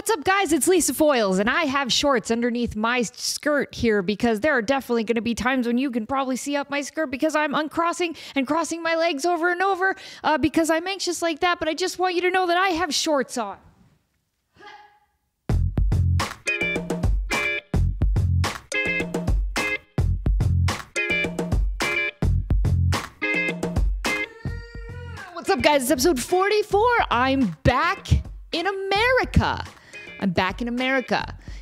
What's up, guys? It's Lisa Foiles, and I have shorts underneath my skirt here because there are definitely going to be times when you can probably see up my skirt because I'm uncrossing and crossing my legs over and over because I'm anxious like that, but I just want you to know that I have shorts on. What's up, guys? It's episode 44. I'm back in America.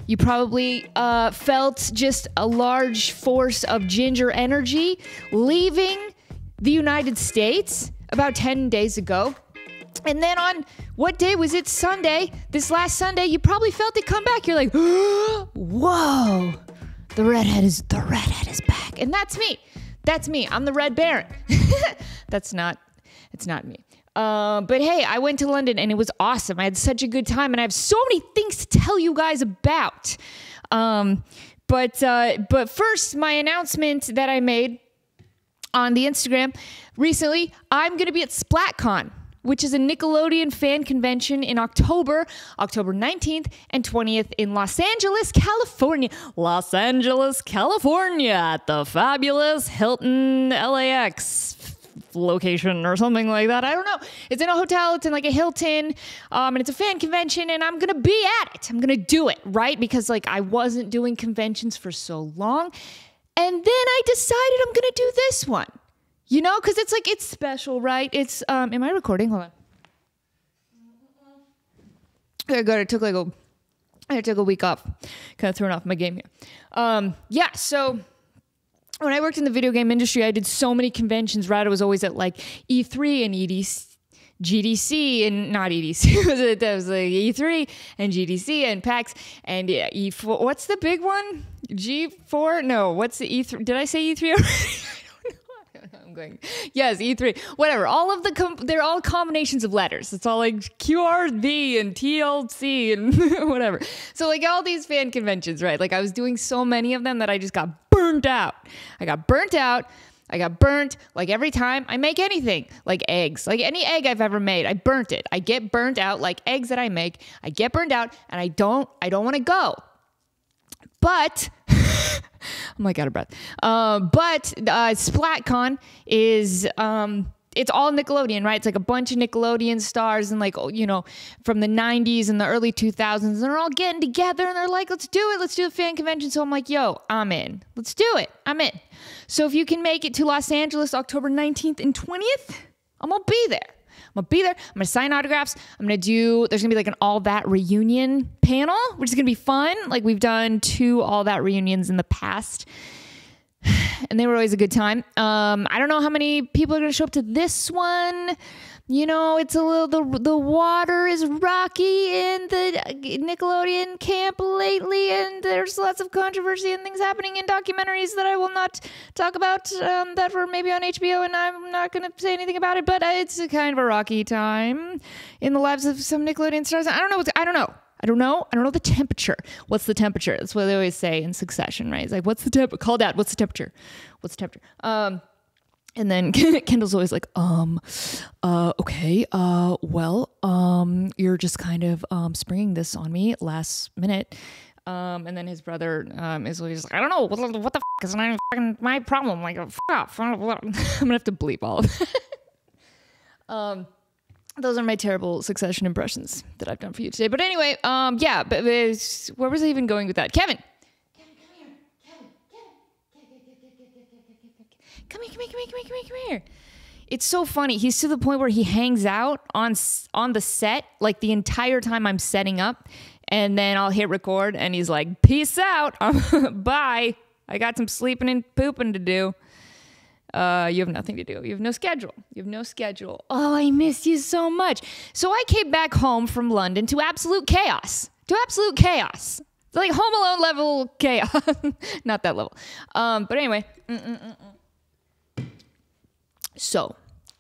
You probably felt just a large force of ginger energy leaving the United States about 10 days ago. And then on, what day was it? Sunday. This last Sunday, you probably felt it come back. You're like, whoa, the redhead is back. And that's me. I'm the Red Baron. It's not me. But hey, I went to London and it was awesome. I had such a good time and I have so many things to tell you guys about. But first, my announcement that I made on the Instagram recently, I'm going to be at SPLATCon, which is a Nickelodeon fan convention in October 19th and 20th in Los Angeles, California, at the fabulous Hilton LAX location or something like that. I don't know. It's in a hotel. It's in like a Hilton. And it's a fan convention and I'm going to be at it. I'm going to do it, right? Because like I wasn't doing conventions for so long. And then I decided I'm going to do this one, you know, because it's like, it's special, right? It's, am I recording? Hold on. There good. I took a week off. Kind of thrown off my game here. Yeah. So when I worked in the video game industry, I did so many conventions, right? I was always at like E3 and GDC and not EDC. It was like E3 and GDC and PAX and E4. What's the big one? G4? No, what's the E3? Did I say E3 already? I don't know. I'm going, yes, E3. Whatever. All of they're all combinations of letters. It's all like QRV and TLC and whatever. So like all these fan conventions, right? Like I was doing so many of them that I just got burnt out. I got burnt like every time I make anything, like eggs, like any egg I've ever made, I burnt it. I get burnt out like eggs that I make. I get burnt out and I don't want to go. But I'm like out of breath. But SPLATCon is it's all Nickelodeon, right? It's like a bunch of Nickelodeon stars and like, you know, from the 90s and the early 2000s. And they're all getting together and they're like, let's do it. Let's do a fan convention. So I'm like, yo, I'm in. Let's do it. I'm in. So if you can make it to Los Angeles, October 19th and 20th, I'm going to be there. I'm going to sign autographs. There's going to be like an All That reunion panel, which is going to be fun. Like we've done 2 All That reunions in the past. And they were always a good time. I don't know how many people are going to show up to this one. You know, it's a little, the water is rocky in the Nickelodeon camp lately, and there's lots of controversy and things happening in documentaries that I will not talk about, that were maybe on HBO, and I'm not going to say anything about it, but it's a kind of a rocky time in the lives of some Nickelodeon stars. I don't know the temperature. What's the temperature? That's what they always say in Succession, right? It's like, what's the temperature? Call Dad. What's the temperature? And then Kendall's always like, okay, you're just kind of springing this on me last minute. And then his brother is always like, I don't know, what the f*** is not fucking my problem. Like, f*** off. I'm gonna have to bleep all of it. Those are my terrible Succession impressions that I've done for you today. But anyway, yeah, but where was I even going with that? Kevin, come here. It's so funny. He's to the point where he hangs out on the set like the entire time I'm setting up, and then I'll hit record and he's like, peace out. Bye. I got some sleeping and pooping to do. You have nothing to do. You have no schedule. Oh, I miss you so much. So I came back home from London to absolute chaos. Like Home Alone level chaos. Not that level. But anyway. So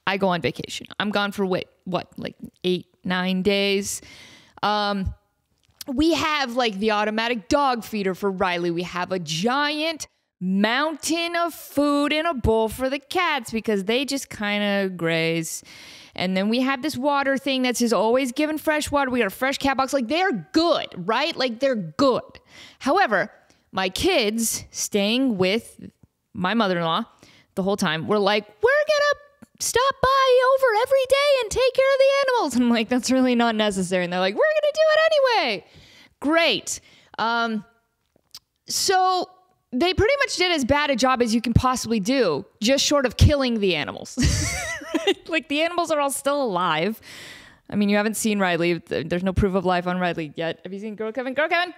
I go on vacation. I'm gone for like 8-9 days. We have like the automatic dog feeder for Riley. We have a giant mountain of food in a bowl for the cats because they just kind of graze. And then we have this water thing that's just always given fresh water. We got a fresh cat box. Like, they're good, right? Like, they're good. However, my kids staying with my mother-in-law the whole time were like, we're gonna stop by over every day and take care of the animals. And I'm like, that's really not necessary. And they're like, we're gonna do it anyway. Great. So they pretty much did as bad a job as you can possibly do, just short of killing the animals. Right? Like, the animals are all still alive. I mean, you haven't seen Ridley. There's no proof of life on Ridley yet. Have you seen Girl Kevin? Girl Kevin?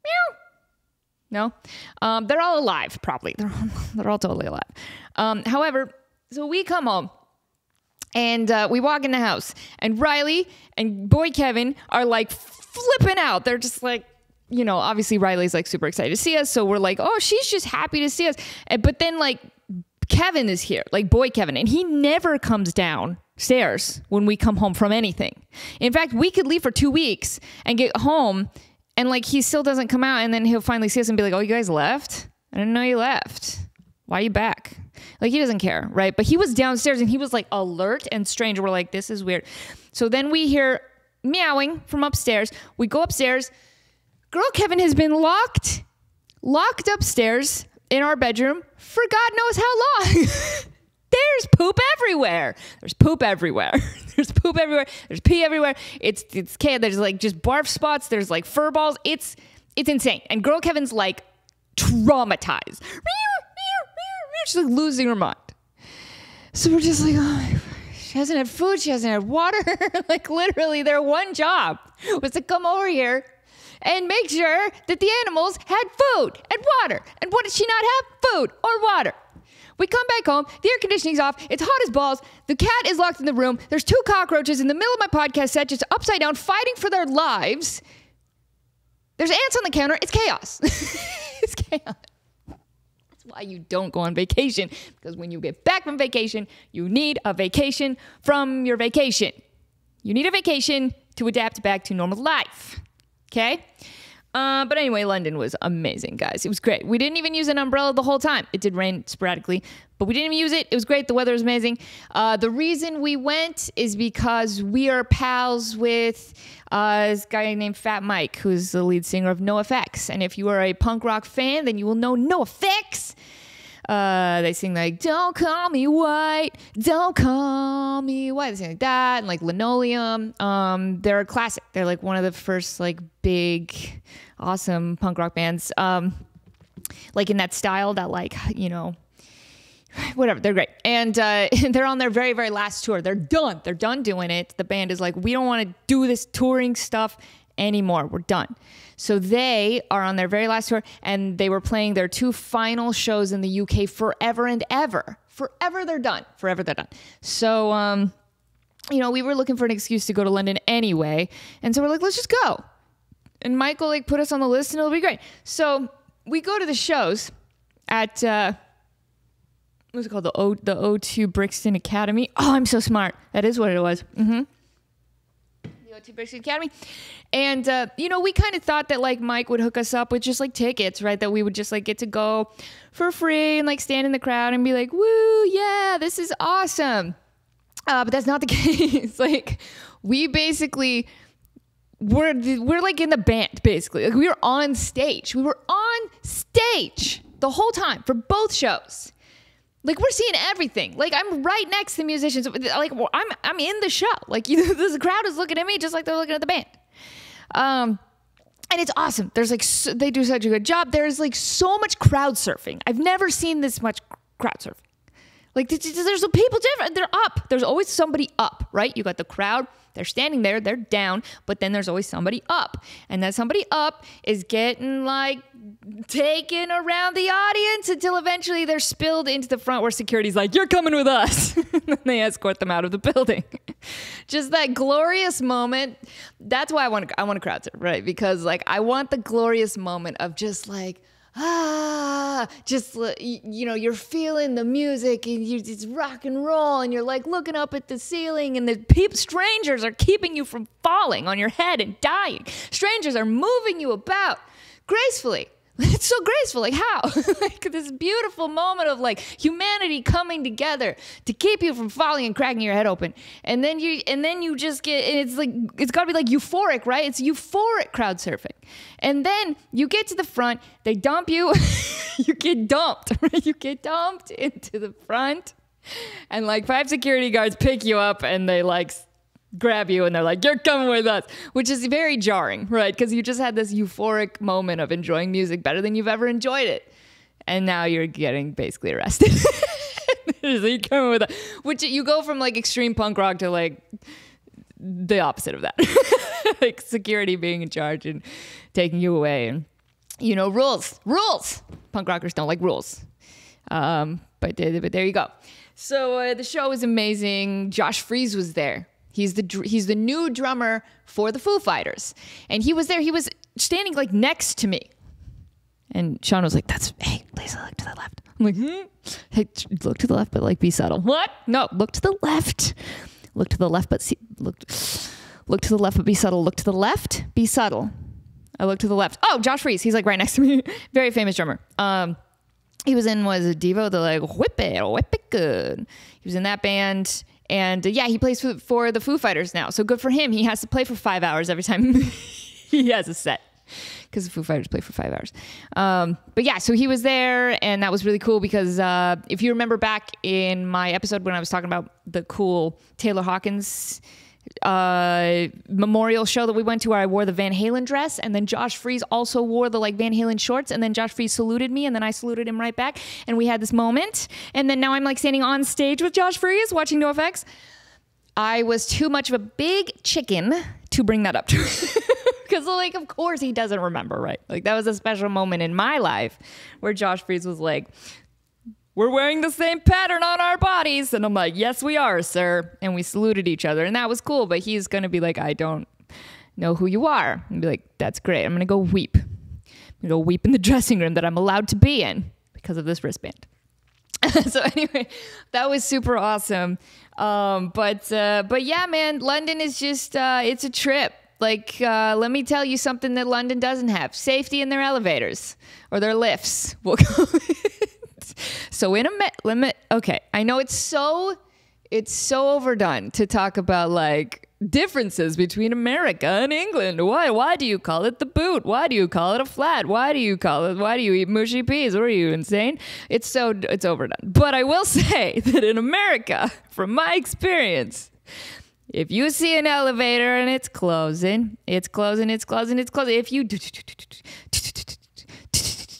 Meow. No? They're all alive, probably. They're all totally alive. However, so we come home and we walk in the house, and Riley and boy Kevin are like flipping out. They're just like, you know, obviously Riley's like super excited to see us. So we're like, oh, she's just happy to see us. But then like Kevin is here, like boy Kevin, and he never comes downstairs when we come home from anything. In fact, we could leave for 2 weeks and get home and like he still doesn't come out, and then he'll finally see us and be like, oh, you guys left? I didn't know you left. Why are you back? Like, he doesn't care, right? But he was downstairs and he was like alert and strange. We're like, this is weird. So then we hear meowing from upstairs. We go upstairs. Girl Kevin has been locked upstairs in our bedroom for God knows how long. There's poop everywhere. There's poop everywhere. There's poop everywhere. There's pee everywhere. It's chaos. There's like just barf spots. There's like fur balls. It's insane. And Girl Kevin's like traumatized. She's like losing her mind. So we're just like, oh, she hasn't had food. She hasn't had water. Like, literally their one job was to come over here and make sure that the animals had food and water. And what did she not have? Food or water. We come back home, the air conditioning's off, it's hot as balls, the cat is locked in the room, there's 2 cockroaches in the middle of my podcast set just upside down fighting for their lives. There's ants on the counter, it's chaos. It's chaos. That's why you don't go on vacation, because when you get back from vacation, you need a vacation from your vacation. You need a vacation to adapt back to normal life, okay? But anyway, London was amazing, guys. It was great. We didn't even use an umbrella the whole time. It did rain sporadically, but we didn't even use it. It was great. The weather was amazing. The reason we went is because we are pals with this guy named Fat Mike, who's the lead singer of NOFX. And if you are a punk rock fan, then you will know NOFX. They sing like, don't call me white, don't call me white. They sing like that, and like Linoleum. They're a classic. They're like one of the first like big, awesome punk rock bands. Like in that style that like, you know, whatever. They're great. And they're on their very, very last tour. They're done. They're done doing it. The band is like, we don't want to do this touring stuff anymore. We're done. So they are on their very last tour, and they were playing their 2 final shows in the UK forever and ever. Forever they're done. Forever they're done. So, you know, we were looking for an excuse to go to London anyway. And so we're like, let's just go. And Michael like put us on the list and it'll be great. So we go to the shows at, what's it called? The O2 Brixton Academy. Oh, I'm so smart. That is what it was. Mm-hmm. To Brixton Academy. And, you know, we kind of thought that like Mike would hook us up with just like tickets, right? That we would just like get to go for free and like stand in the crowd and be like, woo, yeah, this is awesome. But that's not the case. Like, we basically, we're like in the band, basically. Like, we were on stage. We were on stage the whole time for both shows. Like, we're seeing everything. Like, I'm right next to the musicians. Like, I'm in the show. Like, this crowd is looking at me just like they're looking at the band. And it's awesome. There's like, they do such a good job. There's like so much crowd surfing. I've never seen this much crowd surfing. Like, there's people different. They're up. There's always somebody up, right? You got the crowd. They're standing there. They're down. But then there's always somebody up. And that somebody up is getting like taken around the audience until eventually they're spilled into the front where security's like, you're coming with us. And they escort them out of the building. Just that glorious moment. That's why I want to crowd surf, right? Because like, I want the glorious moment of just like, just, you know, you're feeling the music and it's rock and roll and you're like looking up at the ceiling and the strangers are keeping you from falling on your head and dying. Strangers are moving you about gracefully. It's so graceful. Like how? Like this beautiful moment of like humanity coming together to keep you from falling and cracking your head open. And then you just get, and it's like, it's gotta be like euphoric, right? It's euphoric crowd surfing. And then you get to the front, they dump you, you get dumped, right? You get dumped into the front and like 5 security guards pick you up and they like grab you and they're like, you're coming with us, which is very jarring, right? Because you just had this euphoric moment of enjoying music better than you've ever enjoyed it. And now you're getting basically arrested. So you're coming with us, which you go from like extreme punk rock to like the opposite of that. Like security being in charge and taking you away. And, you know, rules. Punk rockers don't like rules. But there you go. So the show was amazing. Josh Freese was there. He's the new drummer for the Foo Fighters. And he was there. He was standing like next to me. And Sean was like, hey, Lisa, look to the left. I'm like, Hey, look to the left, but like be subtle. What? No, look to the left. Look to the left, but look to the left, but be subtle. Look to the left, be subtle. I look to the left. Oh, Josh Freese. He's like right next to me. Very famous drummer. He was in, was it Devo? The like, whip it good. He was in that band. And yeah, he plays for the Foo Fighters now. So good for him. He has to play for 5 hours every time he has a set. Because the Foo Fighters play for 5 hours. But yeah, so he was there. And that was really cool because if you remember back in my episode when I was talking about the cool Taylor Hawkins memorial show that we went to where I wore the Van Halen dress, and then Josh Freese also wore the like Van Halen shorts, and then Josh Freese saluted me and then I saluted him right back, and we had this moment, and then now I'm like standing on stage with Josh Freese watching NOFX. I was too much of a big chicken to bring that up to him. Because like of course he doesn't remember, right? Like that was a special moment in my life where Josh Freese was like, we're wearing the same pattern on our bodies. And I'm like, yes, we are, sir. And we saluted each other. And that was cool. But he's going to be like, I don't know who you are. And be like, that's great. I'm going to go weep. I'm going to go weep in the dressing room that I'm allowed to be in because of this wristband. So anyway, that was super awesome. But yeah, man, London is just, it's a trip. Like, let me tell you something that London doesn't have. Safety in their elevators or their lifts. We'll go So in a okay, I know it's so overdone to talk about like differences between America and England. Why do you call it the boot? Why do you call it a flat? Why do you eat mushy peas? What are you, insane? It's overdone. But I will say that in America, from my experience, if you see an elevator and it's closing,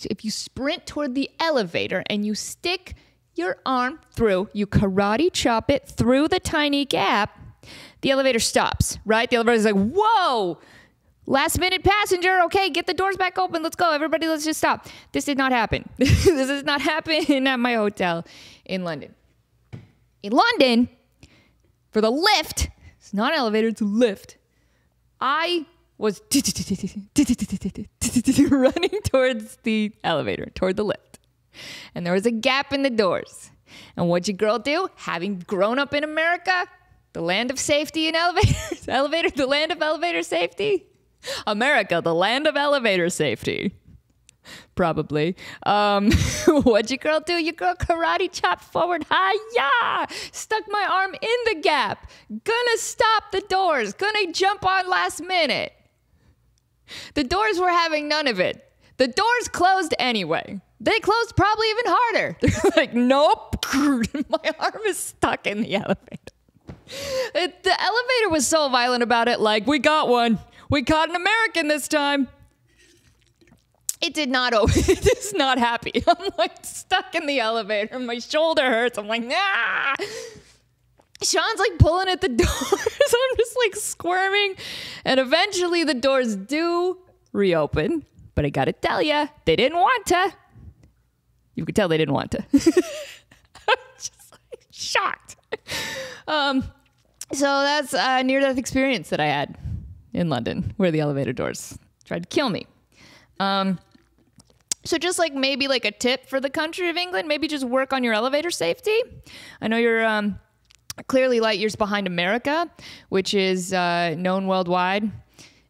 if you sprint toward the elevator and you stick your arm through, you karate chop it through the tiny gap, the elevator stops, right? The elevator's like, whoa, last minute passenger. Okay, get the doors back open. Let's go. Everybody, let's just stop. This did not happen. This does not happen at my hotel in London. In London, for the lift, it's not an elevator, it's a lift. I was running towards the elevator, toward the lift. And there was a gap in the doors. And what'd your girl do? Having grown up in America, the land of safety in elevators, the land of elevator safety. America, the land of elevator safety. Probably. What'd your girl do? Your girl karate chopped forward. Hi-ya! Stuck my arm in the gap. Gonna stop the doors. Gonna jump on last minute. The doors were having none of it. The doors closed anyway. They closed probably even harder. They're like, nope. My arm is stuck in the elevator. The elevator was so violent about it, like, we got one. We caught an American this time. It did not open. It's not happy. I'm like stuck in the elevator. My shoulder hurts. I'm like, nah. Sean's like pulling at the doors. I'm just like squirming. And eventually the doors do reopen. But I gotta tell you, they didn't want to. You could tell they didn't want to. I'm just like shocked. So that's a near-death experience that I had in London, where the elevator doors tried to kill me. So just like maybe like a tip for the country of England, maybe just work on your elevator safety. I know you're clearly light years behind America, which is known worldwide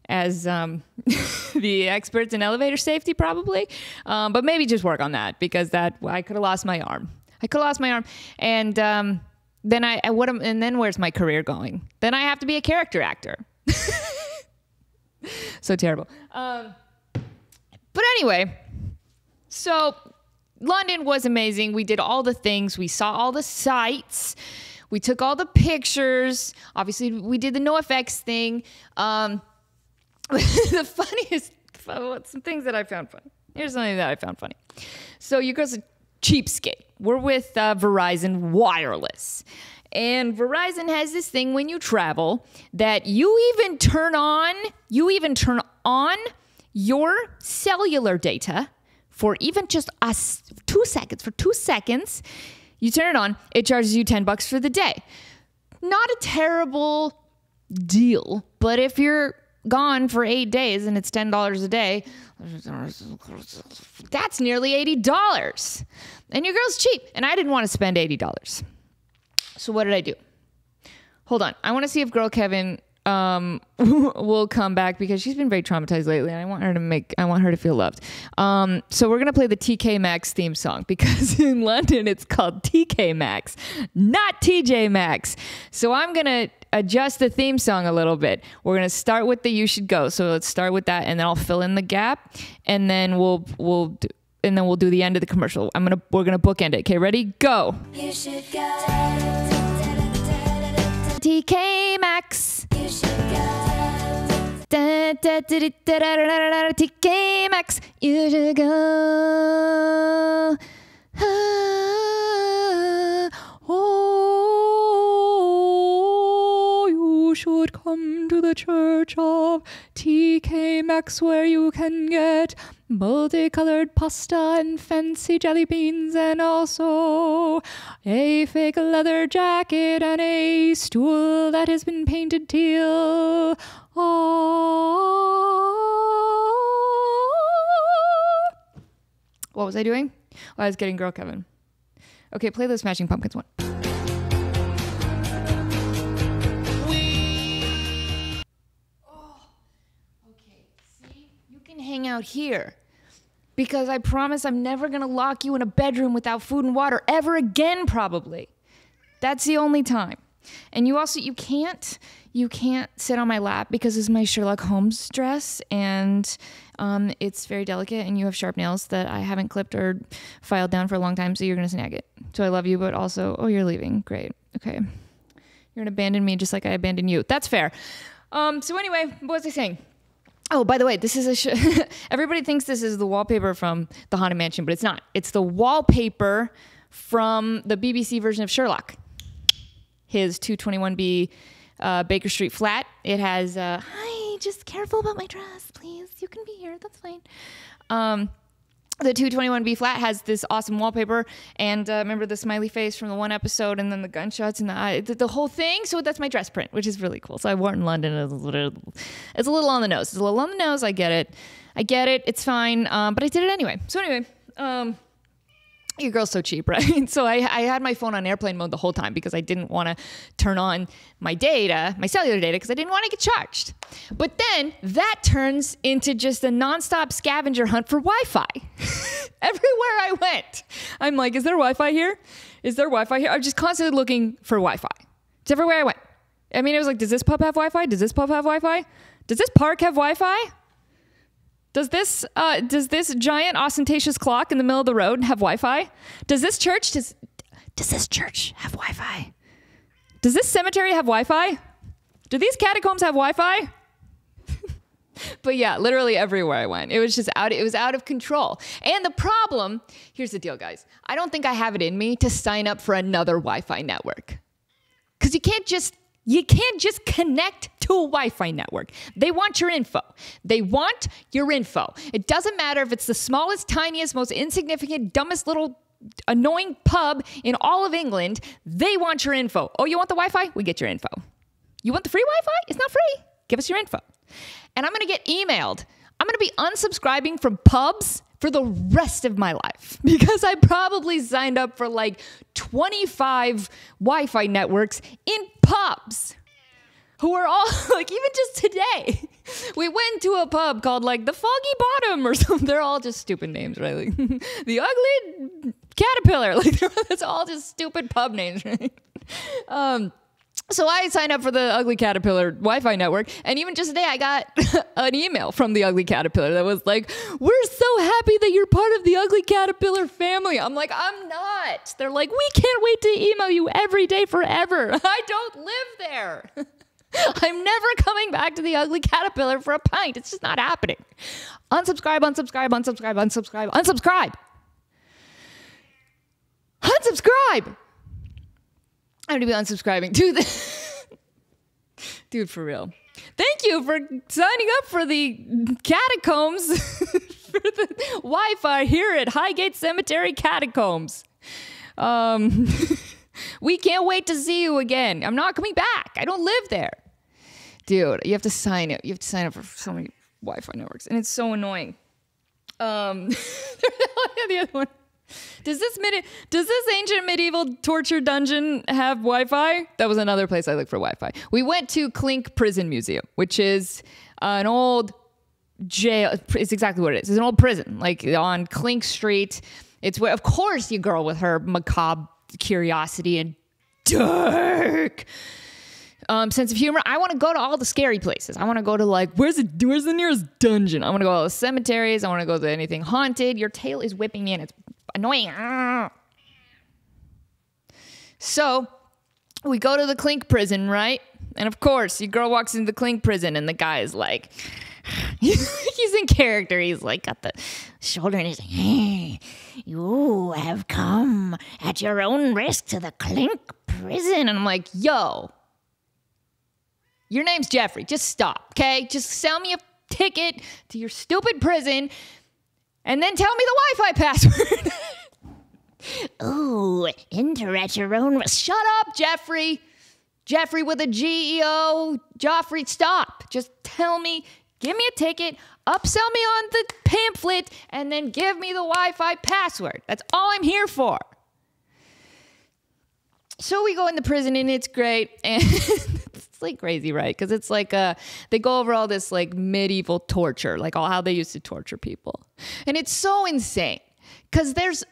as the experts in elevator safety probably. But maybe just work on that, because I could have lost my arm. And then where's my career going? Then I have to be a character actor. So terrible. But anyway, so London was amazing. We did all the things. We saw all the sights. We took all the pictures. Obviously, we did the NOFX thing. The funniest, some things that I found funny. Here's something that I found funny. So you girls are cheapskate. We're with Verizon Wireless. And Verizon has this thing when you travel that you even turn on your cellular data for even just 2 seconds. For 2 seconds, you turn it on, it charges you $10 for the day. Not a terrible deal, but if you're gone for 8 days and it's $10 a day, that's nearly $80. And your girl's cheap, and I didn't want to spend $80. So what did I do? Hold on. I want to see if Girl Kevin will come back, because she's been very traumatized lately, and I want her to feel loved. So we're gonna play the TK Maxx theme song, because in London it's called TK Maxx, not TJ Maxx. So I'm gonna adjust the theme song a little bit. We're gonna start with the "You Should Go." So let's start with that, and then I'll fill in the gap, and then we'll do the end of the commercial. We're gonna bookend it. Okay, ready? Go. You should go. TK Maxx. You should go. TK Maxx. You should go. Oh, you should come to the church of TK Maxx, where you can get multicolored pasta and fancy jelly beans, and also a fake leather jacket and a stool that has been painted teal. Oh. What was I doing? Oh, I was getting Girl Kevin. Okay, play the Smashing Pumpkins one. Hang out here, because I promise I'm never gonna lock you in a bedroom without food and water ever again, probably. That's the only time. And you can't sit on my lap, because it's my Sherlock Holmes dress, and it's very delicate, and you have sharp nails that I haven't clipped or filed down for a long time, so you're gonna snag it. So I love you, but also, oh, you're leaving. Great. Okay. You're gonna abandon me just like I abandoned you. That's fair. So anyway, what was I saying? Oh, by the way, this is everybody thinks this is the wallpaper from the Haunted Mansion, but it's not. It's the wallpaper from the BBC version of Sherlock. His 221B Baker Street flat. It has, hi, just careful about my dress, please. You can be here, that's fine. The 221B flat has this awesome wallpaper, and remember the smiley face from the one episode, and then the gunshots and the whole thing. So that's my dress print, which is really cool. So I wore it in London. It's a little on the nose. It's a little on the nose. I get it. It's fine. But I did it anyway. So anyway, your girl's so cheap, right? So I had my phone on airplane mode the whole time, because I didn't want to turn on my data, my cellular data, because I didn't want to get charged. But then that turns into just a nonstop scavenger hunt for Wi-Fi. Everywhere I went, I'm like, is there Wi-Fi here? Is there Wi-Fi here? I'm just constantly looking for Wi-Fi. It's everywhere I went. I mean, it was like, does this pub have Wi-Fi? Does this pub have Wi-Fi? Does this park have Wi-Fi? Does this giant ostentatious clock in the middle of the road have Wi-Fi? Does this church have Wi-Fi? Does this cemetery have Wi-Fi? Do these catacombs have Wi-Fi? But yeah, literally everywhere I went. It was out of control. And the problem, here's the deal, guys. I don't think I have it in me to sign up for another Wi-Fi network. Because you can't just connect to a Wi-Fi network. They want your info. It doesn't matter if it's the smallest, tiniest, most insignificant, dumbest little annoying pub in all of England. They want your info. Oh, you want the Wi-Fi? We get your info. You want the free Wi-Fi? It's not free. Give us your info. And I'm going to get emailed. I'm going to be unsubscribing from pubs for the rest of my life, because I probably signed up for like 25 Wi-Fi networks in pubs. who are all like, even just today, we went to a pub called like the Foggy Bottom or something. They're all just stupid names, right? Like the Ugly Caterpillar. Like that's all just stupid pub names, right? So I signed up for the Ugly Caterpillar Wi-Fi network, and even just today I got an email from the Ugly Caterpillar that was like, "We're so happy that you're part of the Ugly Caterpillar family." I'm like, I'm not. They're like, "We can't wait to email you every day forever." I don't live there. I'm never coming back to the Ugly Caterpillar for a pint. It's just not happening. Unsubscribe, unsubscribe, unsubscribe, unsubscribe, unsubscribe. Unsubscribe. I'm going to be unsubscribing to this. Dude, for real. Thank you for signing up for the catacombs for the Wi-Fi here at Highgate Cemetery Catacombs. We can't wait to see you again. I'm not coming back. I don't live there. Dude, you have to sign up. You have to sign up for so many Wi-Fi networks, and it's so annoying. The other one. Does this ancient medieval torture dungeon have Wi-Fi? That was another place I looked for Wi-Fi. We went to Clink Prison Museum, which is an old jail. It's exactly what it is. It's an old prison, like on Clink Street. It's where, of course, your girl with her macabre curiosity and dark sense of humor. I want to go to all the scary places. I want to go to like, where's the nearest dungeon? I want to go to all the cemeteries. I want to go to anything haunted. Your tail is whipping me and it's annoying. So we go to the Clink prison, right? And of course, your girl walks into the Clink prison and the guy is like, he's in character. He's like got the shoulder and he's like, "Hey, you have come at your own risk to the Clink prison." And I'm like, yo, your name's Jeffrey. Just stop, okay? Just sell me a ticket to your stupid prison and then tell me the Wi-Fi password. Ooh, enter at your own risk. Shut up, Jeffrey. Jeffrey with a G-E-O. Joffrey, stop. Just tell me, give me a ticket, upsell me on the pamphlet, and then give me the Wi-Fi password. That's all I'm here for. So we go in the prison and it's great. And it's like crazy, right? Because it's like they go over all this like medieval torture, like all how they used to torture people. And it's so insane because there's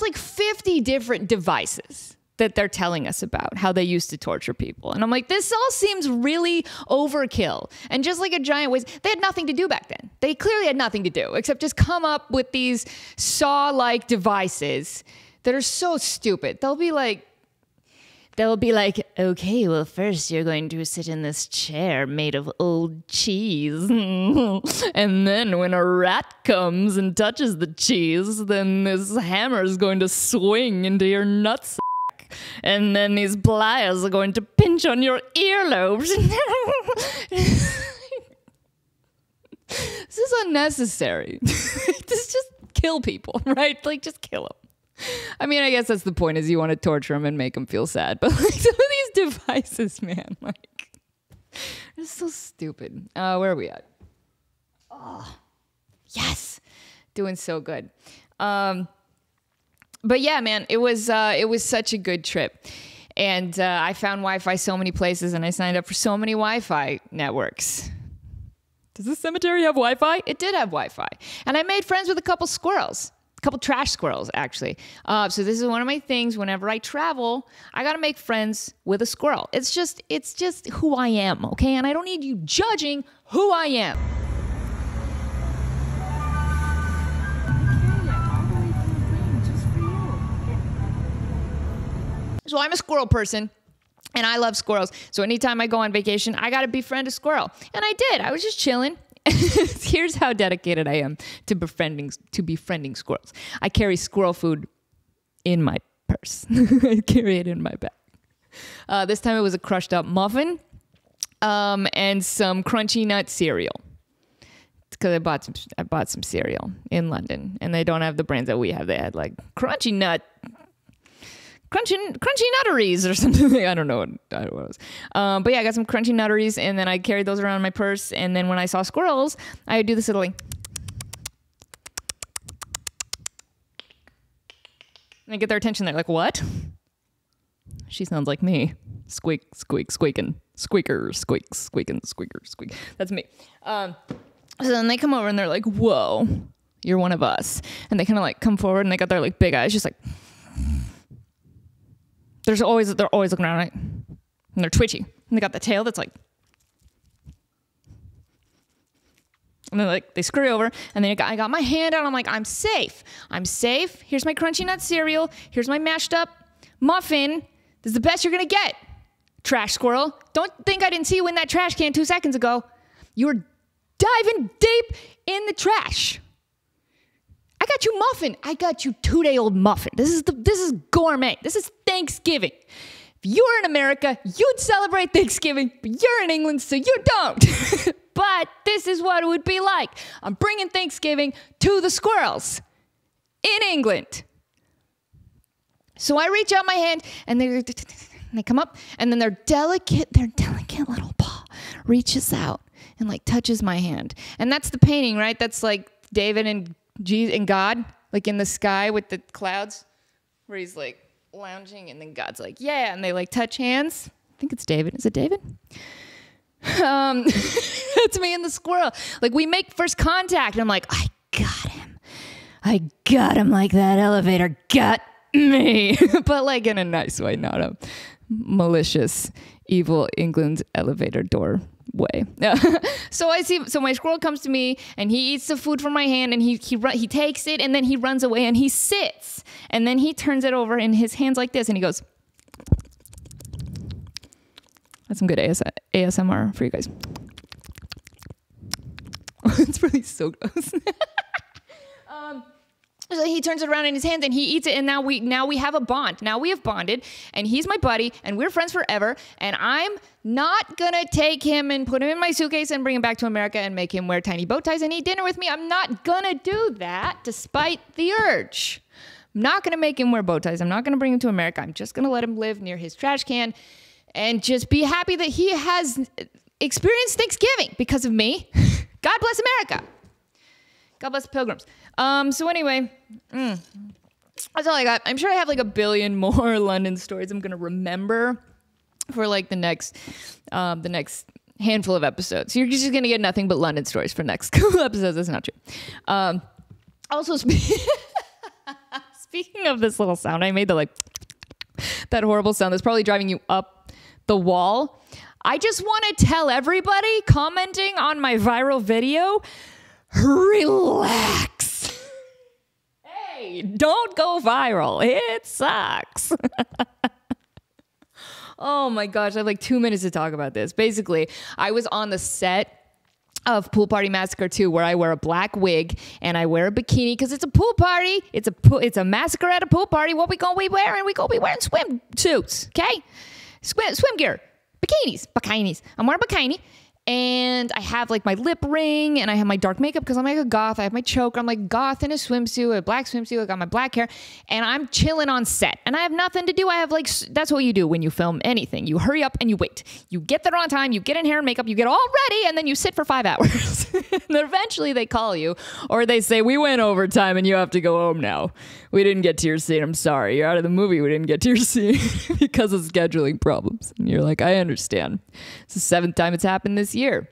like 50 different devices that they're telling us about how they used to torture people. And I'm like, this all seems really overkill. And just like a giant waste, they had nothing to do back then. They clearly had nothing to do except just come up with these saw-like devices that are so stupid. They'll be like, okay, well, first you're going to sit in this chair made of old cheese. And then when a rat comes and touches the cheese, then this hammer is going to swing into your nutsack. And then these pliers are going to pinch on your earlobes. This is unnecessary. Just kill people, right? Like, just kill them. I mean, I guess that's the point, is you want to torture them and make them feel sad. But like some of these devices, man, like, they're so stupid. Where are we at? Oh, yes. Doing so good. But yeah, man, it was such a good trip. And I found Wi-Fi so many places, and I signed up for so many Wi-Fi networks. Does this cemetery have Wi-Fi? It did have Wi-Fi. And I made friends with a couple squirrels. A couple trash squirrels, actually. So this is one of my things. Whenever I travel, I gotta make friends with a squirrel. It's just who I am, okay? And I don't need you judging who I am. So I'm a squirrel person, and I love squirrels. So anytime I go on vacation, I gotta befriend a squirrel. And I did. I was just chilling. Here's how dedicated I am to befriending squirrels. I carry squirrel food in my purse. I carry it in my bag. This time it was a crushed up muffin and some crunchy nut cereal. Because I bought some cereal in London, and they don't have the brands that we have. They had like crunchy nutteries or something. I don't know what it was. But yeah, I got some crunchy nutteries, and then I carried those around in my purse. And then when I saw squirrels, I would do this little like, and I get their attention. They're like, "What?" She sounds like me. Squeak, squeak, squeaking, Squeaker, squeak, squeaking, squeaker, squeak. That's me. So then they come over and they're like, whoa, you're one of us. And they kind of like come forward and they got their like big eyes, just like, they're always looking around, right? And they're twitchy. And they got the tail that's like, and then like they scurry over, and then I got my hand out. I'm like, I'm safe. I'm safe. Here's my crunchy nut cereal. Here's my mashed up muffin. This is the best you're gonna get. Trash squirrel. Don't think I didn't see you in that trash can 2 seconds ago. You were diving deep in the trash. I got you muffin. I got you 2-day-old muffin. This is gourmet. This is Thanksgiving. If you were in America, you'd celebrate Thanksgiving, but you're in England, so you don't. But this is what it would be like. I'm bringing Thanksgiving to the squirrels in England. So I reach out my hand, and they come up, and then their delicate little paw reaches out and like touches my hand. And that's the painting, right? That's like David and Jesus and God, like in the sky with the clouds, where he's like lounging, and then God's like, yeah, and they like touch hands. I think it's David. Is it David? That's me and the squirrel. Like we make first contact, and I'm like, I got him. I got him like that elevator got me. But like in a nice way, not a malicious, evil England elevator door way. So my squirrel comes to me, and he eats the food from my hand, and he takes it, and then he runs away, and he sits, and then he turns it over in his hands like this, and he goes. That's some good ASMR for you guys. It's really so gross. So he turns it around in his hands and he eats it, and now we have a bond. Now we have bonded, and he's my buddy, and we're friends forever, and I'm not gonna take him and put him in my suitcase and bring him back to America and make him wear tiny bow ties and eat dinner with me. I'm not gonna do that, despite the urge. I'm not gonna make him wear bow ties. I'm not gonna bring him to America. I'm just gonna let him live near his trash can and just be happy that he has experienced Thanksgiving because of me. God bless America. God bless the pilgrims. So anyway, that's all I got. I'm sure I have like a billion more London stories I'm going to remember for like the next handful of episodes. You're just going to get nothing but London stories for the next couple episodes. That's not true. Also, speaking of this little sound, I made that horrible sound that's probably driving you up the wall. I just want to tell everybody commenting on my viral video, relax. Hey, don't go viral. It sucks. Oh my gosh, I have like 2 minutes to talk about this. Basically, I was on the set of Pool Party Massacre 2, where I wear a black wig and I wear a bikini because it's a pool party. It's a massacre at a pool party. What we gonna be wearing? We gonna be wearing swim suits, okay? Swim gear, bikinis. I'm wearing a bikini, and I have like my lip ring, and I have my dark makeup because I'm like a goth. I have my choker. I'm like goth in a swimsuit, a black swimsuit. I got my black hair, and I'm chilling on set, and I have nothing to do. I have like, that's what you do when you film anything. You hurry up and you wait. You get there on time. You get in hair and makeup. You get all ready, and then you sit for 5 hours. And eventually they call you, or they say, we went overtime and you have to go home now. We didn't get to your scene. I'm sorry. You're out of the movie. We didn't get to your scene because of scheduling problems. And you're like, I understand. It's the 7th time it's happened this year.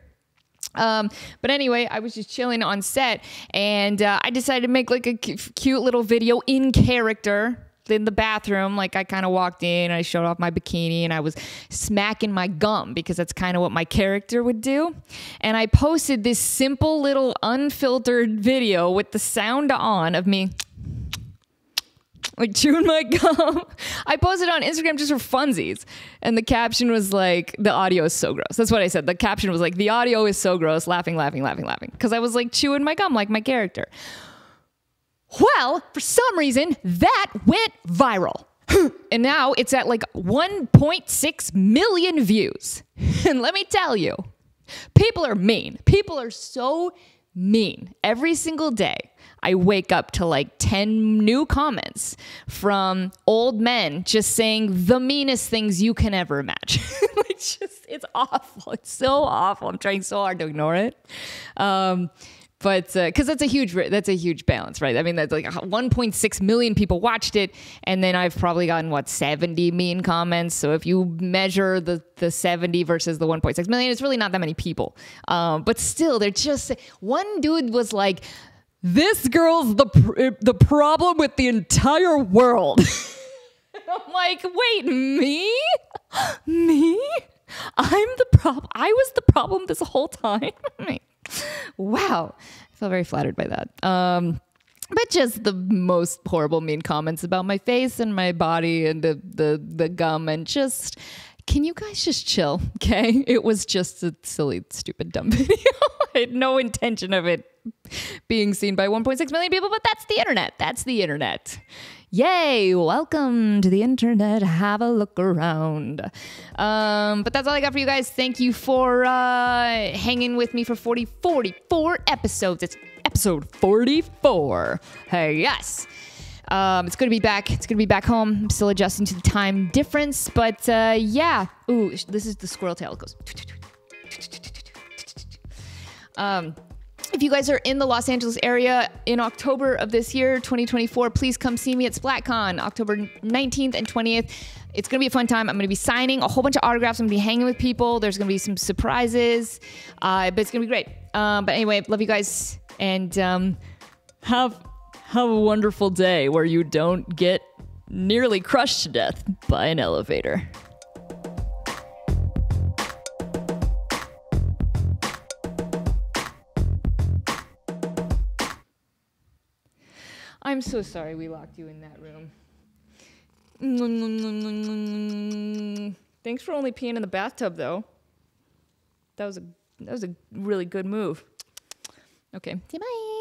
But anyway, I was just chilling on set, and I decided to make like a cute little video in character in the bathroom. Like I kind of walked in, I showed off my bikini, and I was smacking my gum because that's kind of what my character would do. And I posted this simple little unfiltered video with the sound on of me like chewing my gum. I posted on Instagram just for funsies. And the caption was like, the audio is so gross. That's what I said. The caption was like, the audio is so gross, laughing. Because I was like chewing my gum like my character. Well, for some reason, that went viral. And now it's at like 1.6 million views. And let me tell you, people are mean. People are so mean. Every single day, I wake up to like 10 new comments from old men just saying the meanest things you can ever imagine. It's awful. It's so awful. I'm trying so hard to ignore it. But because that's a huge balance, right? I mean, that's like 1.6 million people watched it, and then I've probably gotten 70 mean comments. So if you measure the 70 versus the 1.6 million, it's really not that many people. But still, they're just one dude was like, "This girl's the problem with the entire world." I'm like, wait, me? Me? I'm the problem. I was the problem this whole time. Wow. I feel very flattered by that. But just the most horrible mean comments about my face and my body and the gum and just, can you guys just chill? Okay. It was just a silly, stupid, dumb video. I had no intention of it being seen by 1.6 million people, but that's the internet. That's the internet. Yay, welcome to the internet. Have a look around. But that's all I got for you guys. Thank you for hanging with me for 44 episodes. It's episode 44. Hey, yes. It's good to be back. It's good to be back home. I'm still adjusting to the time difference, but yeah. Ooh, this is the squirrel tail. It goes. If you guys are in the Los Angeles area in October of this year, 2024, please come see me at SPLATCon, October 19th and 20th. It's going to be a fun time. I'm going to be signing a whole bunch of autographs. I'm going to be hanging with people. There's going to be some surprises, but it's going to be great. But anyway, love you guys, and have a wonderful day where you don't get nearly crushed to death by an elevator. I'm so sorry we locked you in that room. Thanks for only peeing in the bathtub, though. That was a really good move. Okay, say bye.